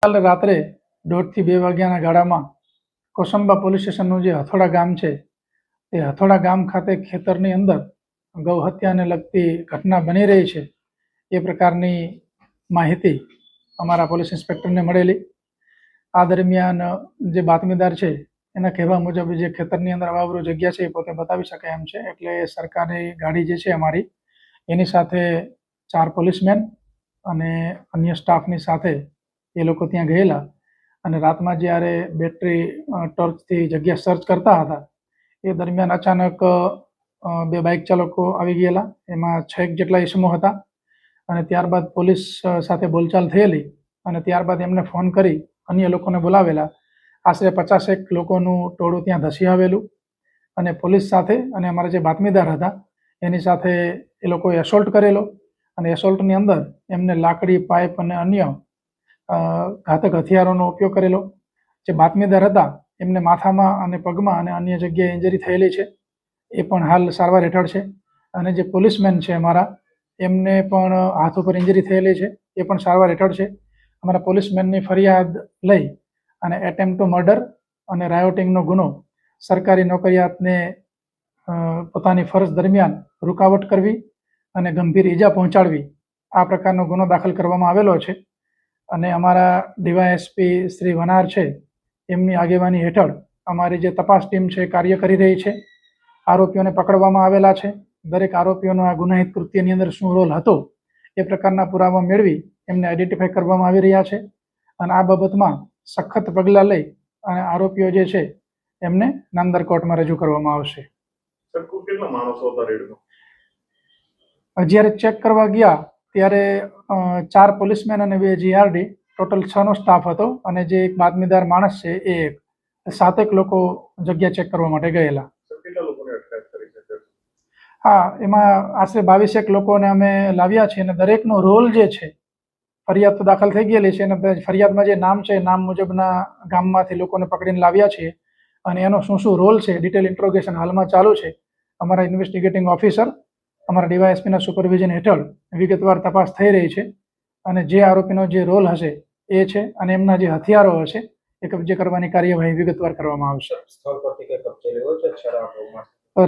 કાલે રાત્રે 1:30 થી 2 વાગ્યાના ગાળામાં કોસંબા પોલીસ સ્ટેશનનું જે હથોડા ગામ છે તે હથોડા ગામ ખાતે ખેતરની અંદર ગૌ હત્યાને લગતી ઘટના બની રહી છે એ પ્રકારની માહિતી અમારા પોલીસ ઇન્સ્પેક્ટરને મળેલી। આ દરમિયાન જે બાતમીદાર છે એના કહેવા મુજબ જે ખેતરની અંદર અવાવરૂ જગ્યા છે એ પોતે બતાવી શકે એમ છે, એટલે સરકારી ગાડી જે છે અમારી એની સાથે 4 પોલીસમેન અને અન્ય સ્ટાફની સાથે એ લોકો ત્યાં ગયેલા અને રાતમાં જ્યારે બેટરી ટોર્ચથી જગ્યા સર્ચ કરતા હતા એ દરમિયાન અચાનક 2 બાઇક ચાલકો આવી ગયેલા, એમાં 6 જેટલા ઇસમો હતા અને ત્યારબાદ પોલીસ સાથે બોલચાલ થયેલી અને ત્યારબાદ એમને ફોન કરી અન્ય લોકોને બોલાવેલા। આશરે 50 લોકોનું ટોળું ત્યાં ધસી આવેલું અને પોલીસ સાથે અને અમારા જે બાતમીદાર હતા એની સાથે એ લોકોએ એસોલ્ટ કરેલો અને એસોલ્ટની અંદર એમને લાકડી, પાઇપ અને અન્ય ઘાતક હથિયારોનો ઉપયોગ કરેલો। જે બાતમીદાર હતા એમને માથામાં અને પગમાં અને અન્ય જગ્યાએ ઇન્જરી થયેલી છે, એ પણ હાલ સારવાર હેઠળ છે અને જે પોલીસમેન છે અમારા એમને પણ હાથ ઉપર ઇન્જરી થયેલી છે, એ પણ સારવાર હેઠળ છે। અમારા પોલીસમેનની ફરિયાદ લઈ અને એટેમ્પ્ટ ટુ મર્ડર અને રાયોટિંગનો ગુનો સરકારી નોકરિયાતને પોતાની ફરજ દરમિયાન રૂકાવટ કરવી અને ગંભીર ઈજા પહોંચાડવી આ પ્રકારનો ગુનો દાખલ કરવામાં આવેલો છે અને અમારા ડીવાયએસપી શ્રી વનાર છે એમની આગેવાની હેઠળ અમારી જે તપાસ ટીમ છે કાર્ય કરી રહી છે। આરોપીઓને પકડવામાં આવેલા છે। દરેક આરોપીઓનો આ ગુનાહિત કૃત્યની અંદર શું રોલ હતો એ પ્રકારના પુરાવા મેળવી એમને આઈડેન્ટિફાઈ કરવામાં આવી રહ્યા છે અને આ બાબતમાં સખત પગલાં લઈ અને આરોપીઓ જે છે એમને નામદાર કોર્ટમાં રજૂ કરવામાં આવશે। જ્યારે ચેક કરવા ગયા ત્યારે 4 પોલીસમેન અને 2 જીઆરડી ટોટલ 6નો સ્ટાફ હતો અને જે એક બાતમીદાર માણસ છે એ 7 લોકો જગ્યા ચેક કરવા માટે ગયેલા। હા, એમાં આશરે 22 લોકોને અમે લાવ્યા છીએ અને દરેકનો રોલ જે છે, ફરિયાદ તો દાખલ થઈ ગયેલી છે અને ફરિયાદમાં જે નામ છે નામ મુજબના ગામમાંથી લોકોને પકડીને લાવ્યા છીએ અને એનો શું શું રોલ છે ડિટેલ ઇન્ટ્રોગેશન હાલમાં ચાલુ છે। અમારા ઇન્વેસ્ટિગેટિંગ ઓફિસર અમારા ડીવાયએસપીના સુપરવિઝન હેઠળ વિગતવાર તપાસ થઈ રહી છે અને જે આરોપીનો જે રોલ હશે એ છે અને એમના જે હથિયારો હશે એ કબજે કરવાની કાર્યવાહી વિગતવાર કરવામાં આવશે।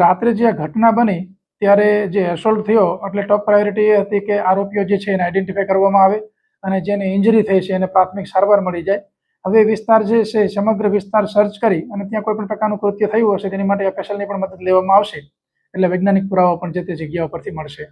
રાત્રે જે ઘટના બની ત્યારે જે એસોલ્ટ થયો એટલે ટોપ પ્રાયોરિટી એ હતી કે આરોપીઓ જે છે એને આઈડેન્ટિફાઈ કરવામાં આવે અને જેને ઇન્જરી થઈ છે એને પ્રાથમિક સારવાર મળી જાય। હવે વિસ્તાર જે છે સમગ્ર વિસ્તાર સર્ચ કરી અને ત્યાં કોઈ પણ પ્રકારનું કૃત્ય થયું હશે તેની માટે એફએસએલની પણ મદદ લેવામાં આવશે, એટલે વૈજ્ઞાનિક પુરાવા પણ જે તે જગ્યા પરથી મળશે।